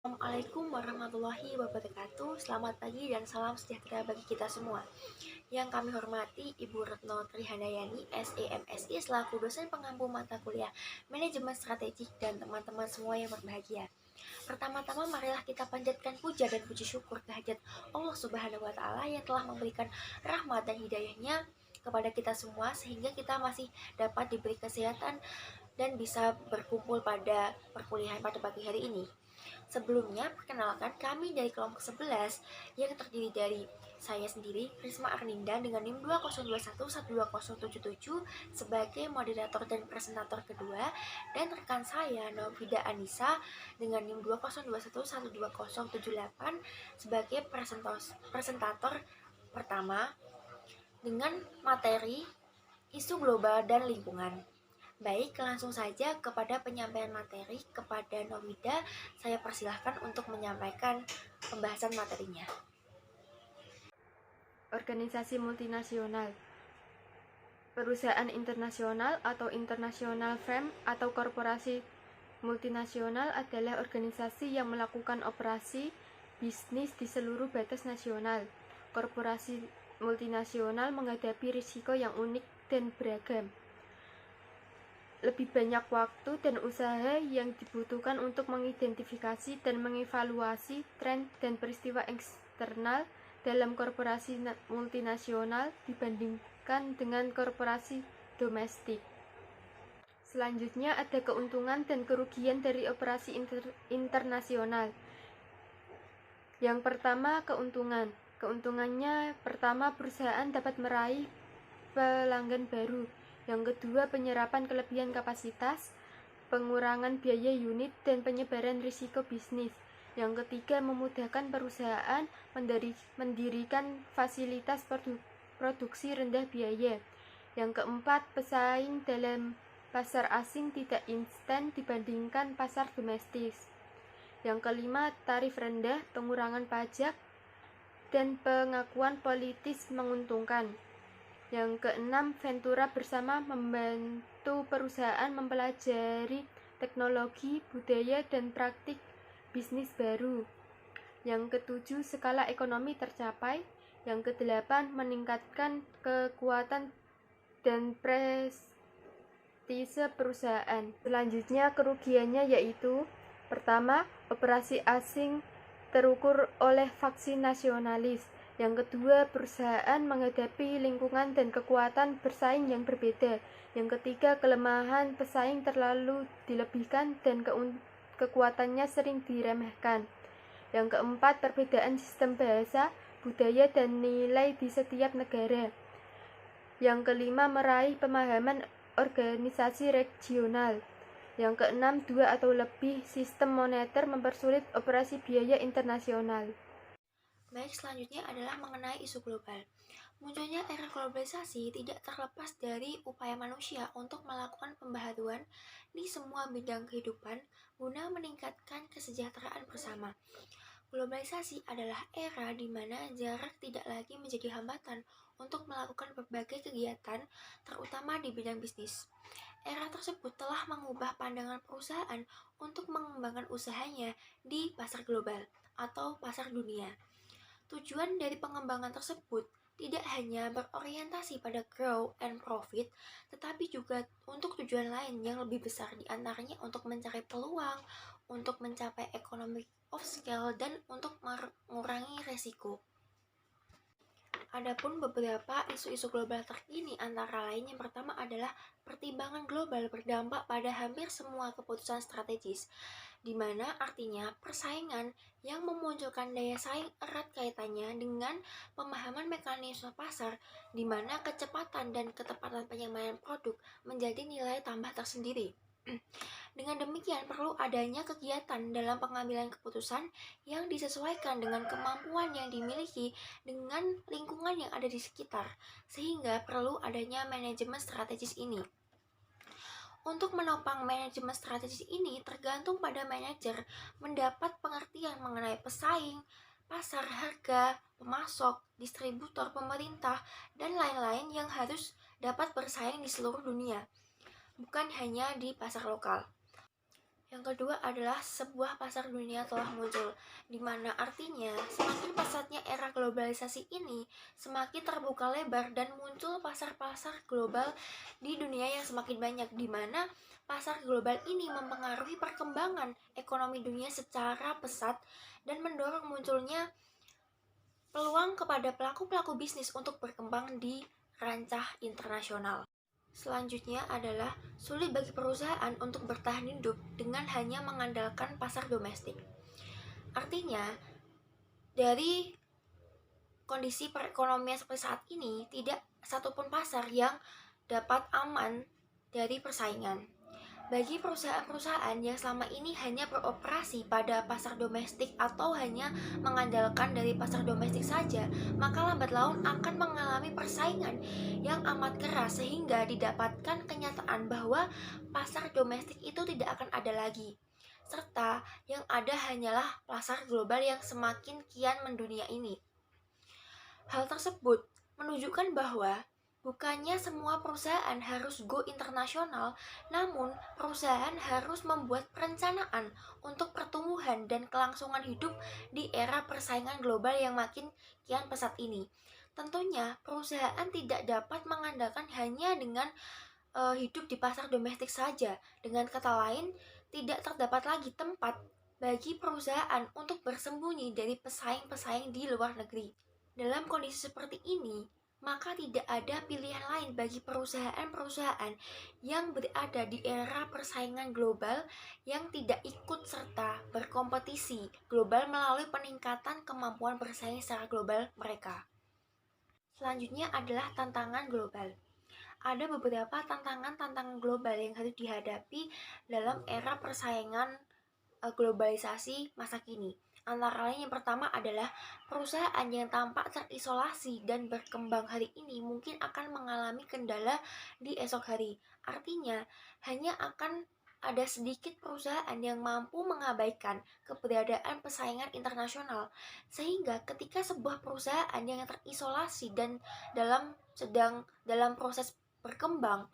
Assalamualaikum warahmatullahi wabarakatuh. Selamat pagi dan salam sejahtera bagi kita semua. Yang kami hormati Ibu Retno Trihandayani, SEMSI, selaku dosen pengampu mata kuliah Manajemen Strategik, dan teman-teman semua yang berbahagia. Pertama-tama marilah kita panjatkan puja dan puji syukur kehadirat Allah Subhanahu wa taala yang telah memberikan rahmat dan hidayahnya kepada kita semua sehingga kita masih dapat diberi kesehatan dan bisa berkumpul pada perkuliahan pada pagi hari ini. Sebelumnya, perkenalkan kami dari kelompok 11 yang terdiri dari saya sendiri, Risma Arninda dengan NIM 2021120077 sebagai moderator dan presentator kedua, dan rekan saya Novida Anissa dengan NIM 2021120078 sebagai presentator pertama dengan materi isu global dan lingkungan. Baik, langsung saja kepada penyampaian materi. Kepada Novida, saya persilahkan untuk menyampaikan pembahasan materinya. Organisasi multinasional. Perusahaan internasional atau international firm atau korporasi multinasional adalah organisasi yang melakukan operasi bisnis di seluruh batas nasional. Korporasi multinasional menghadapi risiko yang unik dan beragam. Lebih banyak waktu dan usaha yang dibutuhkan untuk mengidentifikasi dan mengevaluasi tren dan peristiwa eksternal dalam korporasi multinasional dibandingkan dengan korporasi domestik. Selanjutnya ada keuntungan dan kerugian dari operasi internasional. Yang pertama, keuntungan. Keuntungannya pertama, perusahaan dapat meraih pelanggan baru. Yang kedua, penyerapan kelebihan kapasitas, pengurangan biaya unit, dan penyebaran risiko bisnis. Yang ketiga, memudahkan perusahaan mendirikan fasilitas produksi rendah biaya. Yang keempat, pesaing dalam pasar asing tidak instan dibandingkan pasar domestik. Yang kelima, tarif rendah, pengurangan pajak, dan pengakuan politis menguntungkan. Yang keenam, Ventura bersama membantu perusahaan mempelajari teknologi, budaya, dan praktik bisnis baru. Yang ketujuh, skala ekonomi tercapai. Yang kedelapan, meningkatkan kekuatan dan prestise perusahaan. Selanjutnya, kerugiannya yaitu pertama, operasi asing terukur oleh faksi nasionalis. Yang kedua, perusahaan menghadapi lingkungan dan kekuatan bersaing yang berbeda. Yang ketiga, kelemahan pesaing terlalu dilebihkan dan kekuatannya sering diremehkan. Yang keempat, perbedaan sistem bahasa, budaya, dan nilai di setiap negara. Yang kelima, meraih pemahaman organisasi regional. Yang keenam, dua atau lebih sistem moneter mempersulit operasi biaya internasional. Baik, selanjutnya adalah mengenai isu global. Munculnya era globalisasi tidak terlepas dari upaya manusia untuk melakukan pembaharuan di semua bidang kehidupan guna meningkatkan kesejahteraan bersama. Globalisasi adalah era di mana jarak tidak lagi menjadi hambatan untuk melakukan berbagai kegiatan, terutama di bidang bisnis. Era tersebut telah mengubah pandangan perusahaan untuk mengembangkan usahanya di pasar global atau pasar dunia. Tujuan dari pengembangan tersebut tidak hanya berorientasi pada grow and profit, tetapi juga untuk tujuan lain yang lebih besar, diantaranya untuk mencari peluang, untuk mencapai economy of scale, dan untuk mengurangi resiko. Adapun beberapa isu-isu global terkini antara lain, yang pertama adalah pertimbangan global berdampak pada hampir semua keputusan strategis, di mana artinya persaingan yang memunculkan daya saing erat kaitannya dengan pemahaman mekanisme pasar, di mana kecepatan dan ketepatan penyampaian produk menjadi nilai tambah tersendiri. Dengan demikian, perlu adanya kegiatan dalam pengambilan keputusan yang disesuaikan dengan kemampuan yang dimiliki dengan lingkungan yang ada di sekitar, sehingga perlu adanya manajemen strategis ini. Untuk menopang manajemen strategis ini tergantung pada manajer mendapat pengertian mengenai pesaing, pasar, harga, pemasok, distributor, pemerintah, dan lain-lain yang harus dapat bersaing di seluruh dunia, bukan hanya di pasar lokal. Yang kedua adalah sebuah pasar dunia telah muncul, di mana artinya semakin pesatnya era globalisasi ini, semakin terbuka lebar dan muncul pasar-pasar global di dunia yang semakin banyak, di mana pasar global ini mempengaruhi perkembangan ekonomi dunia secara pesat dan mendorong munculnya peluang kepada pelaku-pelaku bisnis untuk berkembang di kancah internasional. Selanjutnya adalah sulit bagi perusahaan untuk bertahan hidup dengan hanya mengandalkan pasar domestik. Artinya, dari kondisi perekonomian seperti saat ini, tidak satupun pasar yang dapat aman dari persaingan. Bagi perusahaan-perusahaan yang selama ini hanya beroperasi pada pasar domestik atau hanya mengandalkan dari pasar domestik saja, maka lambat laun akan mengalami persaingan yang amat keras sehingga didapatkan kenyataan bahwa pasar domestik itu tidak akan ada lagi. Serta yang ada hanyalah pasar global yang semakin kian mendunia ini. Hal tersebut menunjukkan bahwa bukannya semua perusahaan harus go internasional, namun perusahaan harus membuat perencanaan untuk pertumbuhan dan kelangsungan hidup di era persaingan global yang makin kian pesat ini. Tentunya perusahaan tidak dapat mengandalkan hanya dengan hidup di pasar domestik saja. Dengan kata lain, tidak terdapat lagi tempat bagi perusahaan untuk bersembunyi dari pesaing-pesaing di luar negeri. Dalam kondisi seperti ini, maka tidak ada pilihan lain bagi perusahaan-perusahaan yang berada di era persaingan global yang tidak ikut serta berkompetisi global melalui peningkatan kemampuan bersaing secara global mereka. Selanjutnya adalah tantangan global. Ada beberapa tantangan-tantangan global yang harus dihadapi dalam era persaingan globalisasi masa kini. Antara lain yang pertama adalah perusahaan yang tampak terisolasi dan berkembang hari ini mungkin akan mengalami kendala di esok hari. Artinya, hanya akan ada sedikit perusahaan yang mampu mengabaikan keberadaan persaingan internasional. Sehingga ketika sebuah perusahaan yang terisolasi dan sedang dalam proses berkembang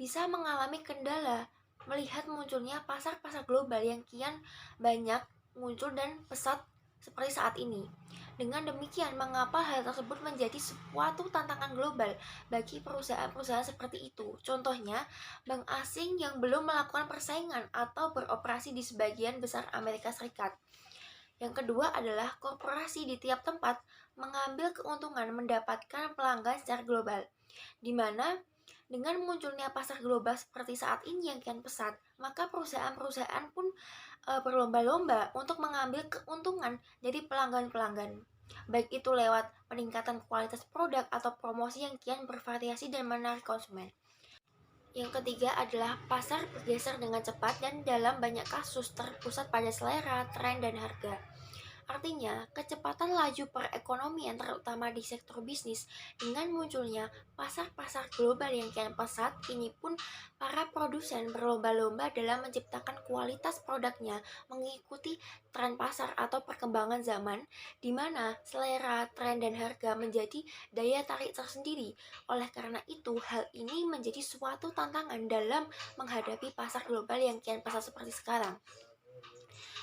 bisa mengalami kendala melihat munculnya pasar-pasar global yang kian banyak muncul dan pesat seperti saat ini. Dengan demikian, mengapa hal tersebut menjadi suatu tantangan global bagi perusahaan-perusahaan seperti itu? Contohnya, bank asing yang belum melakukan persaingan atau beroperasi di sebagian besar Amerika Serikat. Yang kedua adalah korporasi di tiap tempat mengambil keuntungan mendapatkan pelanggan secara global, di mana dengan munculnya pasar global seperti saat ini yang kian pesat, maka perusahaan-perusahaan pun berlomba-lomba untuk mengambil keuntungan dari pelanggan-pelanggan. Baik itu lewat peningkatan kualitas produk atau promosi yang kian bervariasi dan menarik konsumen. Yang ketiga adalah pasar bergeser dengan cepat dan dalam banyak kasus terpusat pada selera, tren, dan harga. Artinya, kecepatan laju perekonomian terutama di sektor bisnis dengan munculnya pasar-pasar global yang kian pesat, ini pun para produsen berlomba-lomba dalam menciptakan kualitas produknya mengikuti tren pasar atau perkembangan zaman, di mana selera, tren, dan harga menjadi daya tarik tersendiri. Oleh karena itu, hal ini menjadi suatu tantangan dalam menghadapi pasar global yang kian pesat seperti sekarang.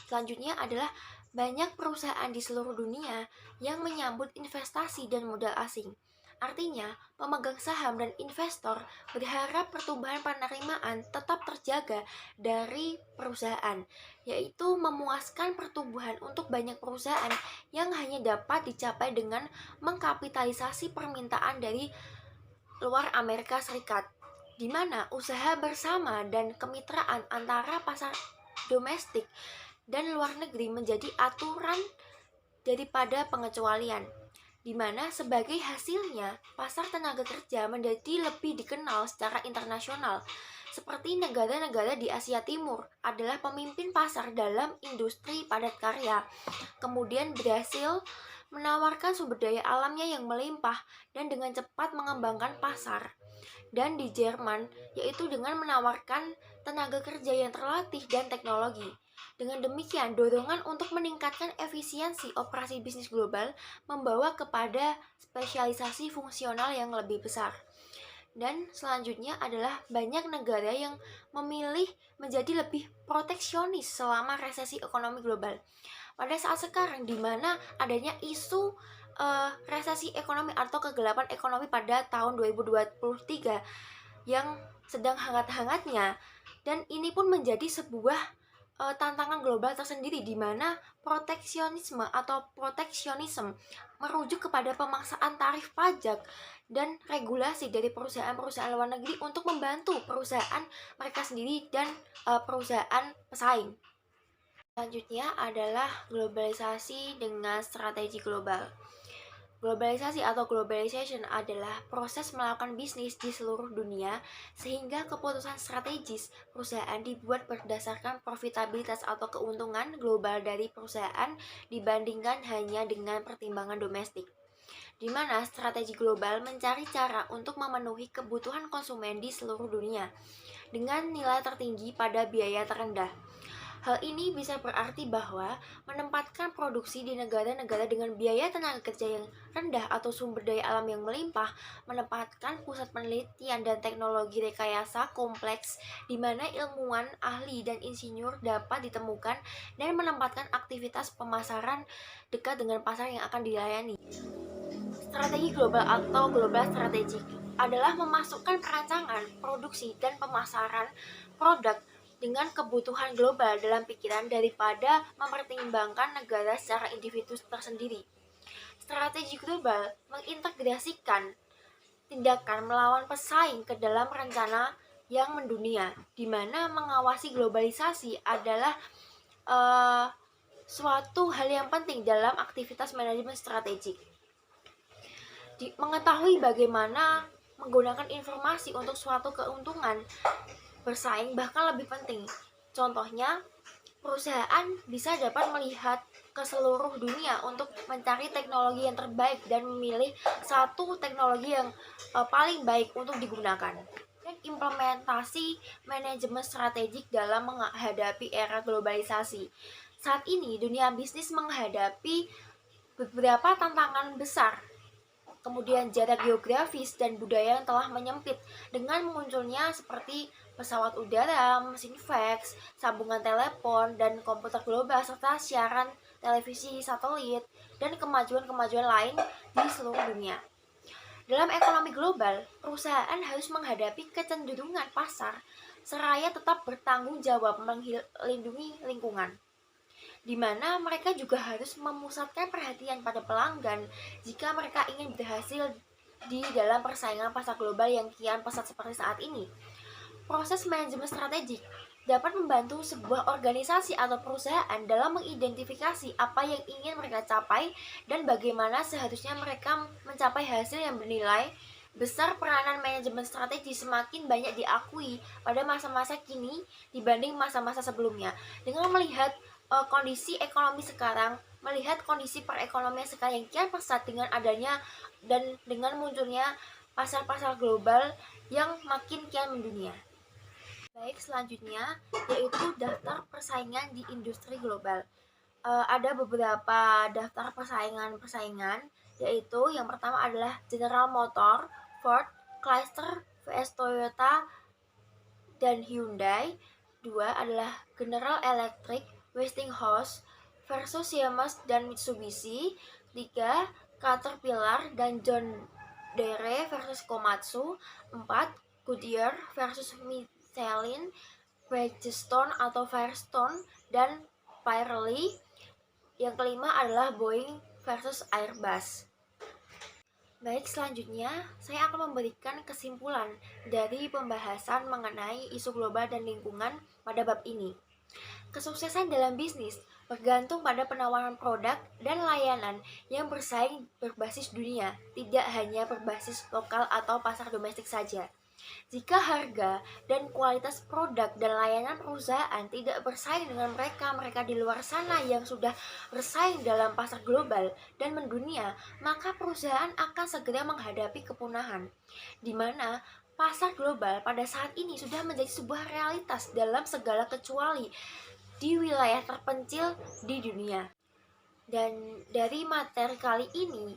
Selanjutnya adalah banyak perusahaan di seluruh dunia yang menyambut investasi dan modal asing. Artinya, pemegang saham dan investor berharap pertumbuhan penerimaan tetap terjaga dari perusahaan, yaitu memuaskan pertumbuhan untuk banyak perusahaan yang hanya dapat dicapai dengan mengkapitalisasi permintaan dari luar Amerika Serikat, di mana usaha bersama dan kemitraan antara pasar domestik dan luar negeri menjadi aturan daripada pengecualian, di mana sebagai hasilnya pasar tenaga kerja menjadi lebih dikenal secara internasional. Seperti negara-negara di Asia Timur adalah pemimpin pasar dalam industri padat karya, kemudian berhasil menawarkan sumber daya alamnya yang melimpah dan dengan cepat mengembangkan pasar. Dan di Jerman, yaitu dengan menawarkan tenaga kerja yang terlatih dan teknologi. Dengan demikian, dorongan untuk meningkatkan efisiensi operasi bisnis global membawa kepada spesialisasi fungsional yang lebih besar. Dan selanjutnya adalah banyak negara yang memilih menjadi lebih proteksionis selama resesi ekonomi global. Pada saat sekarang di mana adanya isu resesi ekonomi atau kegelapan ekonomi pada tahun 2023 yang sedang hangat-hangatnya, dan ini pun menjadi sebuah tantangan global tersendiri di mana proteksionisme atau proteksionisme merujuk kepada pemaksaan tarif pajak dan regulasi dari perusahaan-perusahaan luar negeri untuk membantu perusahaan mereka sendiri dan perusahaan pesaing. Selanjutnya adalah globalisasi dengan strategi global. Globalisasi atau globalization adalah proses melakukan bisnis di seluruh dunia sehingga keputusan strategis perusahaan dibuat berdasarkan profitabilitas atau keuntungan global dari perusahaan dibandingkan hanya dengan pertimbangan domestik, di mana strategi global mencari cara untuk memenuhi kebutuhan konsumen di seluruh dunia dengan nilai tertinggi pada biaya terendah. Hal ini bisa berarti bahwa menempatkan produksi di negara-negara dengan biaya tenaga kerja yang rendah atau sumber daya alam yang melimpah, menempatkan pusat penelitian dan teknologi rekayasa kompleks di mana ilmuwan, ahli, dan insinyur dapat ditemukan dan menempatkan aktivitas pemasaran dekat dengan pasar yang akan dilayani. Strategi global atau global strategic adalah memasukkan perancangan, produksi, dan pemasaran produk dengan kebutuhan global dalam pikiran daripada mempertimbangkan negara secara individu tersendiri. Strategi global mengintegrasikan tindakan melawan pesaing ke dalam rencana yang mendunia, di mana mengawasi globalisasi adalah suatu hal yang penting dalam aktivitas manajemen strategik. Mengetahui bagaimana menggunakan informasi untuk suatu keuntungan bersaing bahkan lebih penting. Contohnya, perusahaan bisa dapat melihat ke seluruh dunia untuk mencari teknologi yang terbaik dan memilih satu teknologi yang paling baik untuk digunakan. Dan implementasi manajemen strategik dalam menghadapi era globalisasi. Saat ini, dunia bisnis menghadapi beberapa tantangan besar. Kemudian jarak geografis dan budaya yang telah menyempit dengan munculnya seperti pesawat udara, mesin fax, sambungan telepon, dan komputer global, serta siaran televisi satelit, dan kemajuan-kemajuan lain di seluruh dunia. Dalam ekonomi global, perusahaan harus menghadapi kecenderungan pasar, seraya tetap bertanggung jawab melindungi lingkungan, di mana mereka juga harus memusatkan perhatian pada pelanggan jika mereka ingin berhasil di dalam persaingan pasar global yang kian pesat seperti saat ini. Proses manajemen strategik dapat membantu sebuah organisasi atau perusahaan dalam mengidentifikasi apa yang ingin mereka capai dan bagaimana seharusnya mereka mencapai hasil yang bernilai besar. Peranan manajemen strategi semakin banyak diakui pada masa-masa kini dibanding masa-masa sebelumnya. Dengan melihat kondisi ekonomi sekarang, melihat kondisi perekonomian sekarang yang kian pesat dengan adanya dan dengan munculnya pasar-pasar global yang makin kian mendunia. Baik, selanjutnya yaitu daftar persaingan di industri global. Ada beberapa daftar persaingan, yaitu yang pertama adalah General Motor, Ford, Chrysler vs Toyota, dan Hyundai. Dua adalah General Electric, Westinghouse versus Siemens dan Mitsubishi. 3. Caterpillar dan John Deere versus Komatsu. 4. Goodyear versus Michelin, Bridgestone atau Firestone, dan Pirelli. Yang kelima adalah Boeing versus Airbus. Baik, selanjutnya saya akan memberikan kesimpulan dari pembahasan mengenai isu global dan lingkungan pada bab ini. Kesuksesan dalam bisnis bergantung pada penawaran produk dan layanan yang bersaing berbasis dunia, tidak hanya berbasis lokal atau pasar domestik saja. Jika harga dan kualitas produk dan layanan perusahaan tidak bersaing dengan mereka di luar sana yang sudah bersaing dalam pasar global dan mendunia, maka perusahaan akan segera menghadapi kepunahan, di mana pasar global pada saat ini sudah menjadi sebuah realitas dalam segala kecuali di wilayah terpencil di dunia. Dan dari materi kali ini,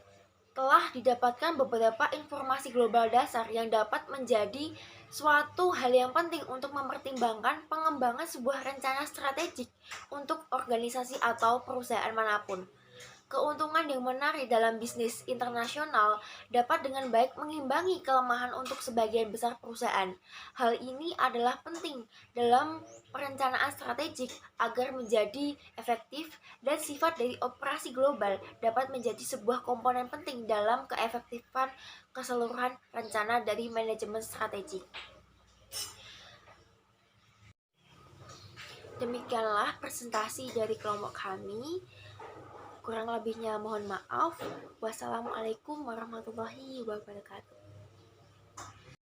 telah didapatkan beberapa informasi global dasar yang dapat menjadi suatu hal yang penting untuk mempertimbangkan pengembangan sebuah rencana strategik untuk organisasi atau perusahaan manapun. Keuntungan yang menarik dalam bisnis internasional dapat dengan baik mengimbangi kelemahan untuk sebagian besar perusahaan. Hal ini adalah penting dalam perencanaan strategik agar menjadi efektif, dan sifat dari operasi global dapat menjadi sebuah komponen penting dalam keefektifan keseluruhan rencana dari manajemen strategik. Demikianlah presentasi dari kelompok kami. Kurang lebihnya mohon maaf. Wassalamualaikum warahmatullahi wabarakatuh.